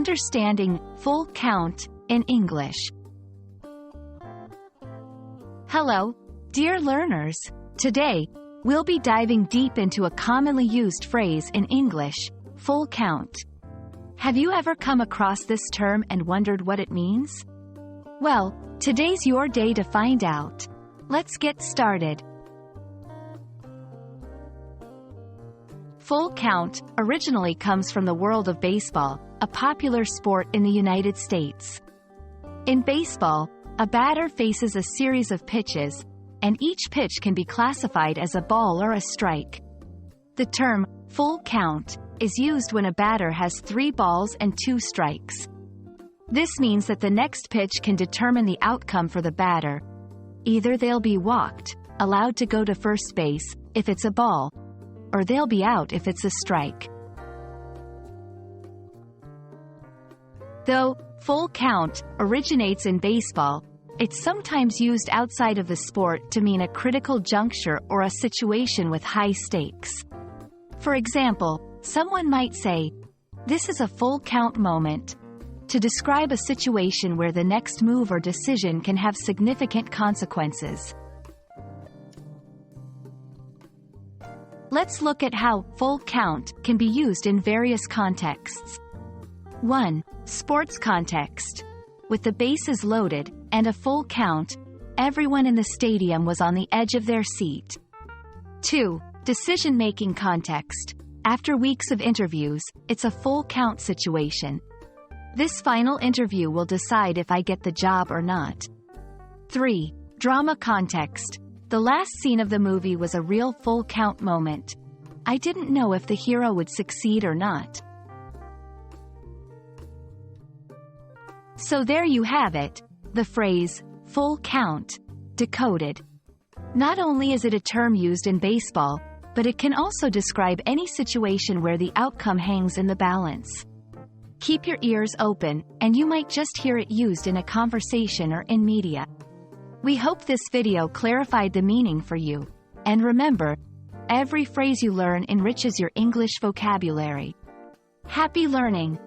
understanding full count in English. Hello, dear learners. Today, we'll be diving deep into a commonly used phrase in English, full count. Have you ever come across this term and wondered what it means? Well, today's your day to find out. Let's get started. Full count originally comes from the world of baseball, a popular sport in the United States. In baseball, a batter faces a series of pitches, and each pitch can be classified as a ball or a strike. The term, full count, is used when a batter has 3 balls and 2 strikes. This means that the next pitch can determine the outcome for the batter. Either they'll be walked, allowed to go to first base, if it's a ball, or they'll be out if it's a strike. Though full count originates in baseball, it's sometimes used outside of the sport to mean a critical juncture or a situation with high stakes. For example, someone might say, "This is a full count moment," to describe a situation where the next move or decision can have significant consequences. Let's look at how full count can be used in various contexts. 1. Sports context. With the bases loaded and a full count, everyone in the stadium was on the edge of their seat. 2. Decision-making context. After weeks of interviews, it's a full count situation. This final interview will decide if I get the job or not. 3. Drama context. The last scene of the movie was a real full count moment. I didn't know if the hero would succeed or not. So there you have it, the phrase, full count, decoded. Not only is it a term used in baseball, but it can also describe any situation where the outcome hangs in the balance. Keep your ears open, and you might just hear it used in a conversation or in media. We hope this video clarified the meaning for you. And remember, every phrase you learn enriches your English vocabulary. Happy learning!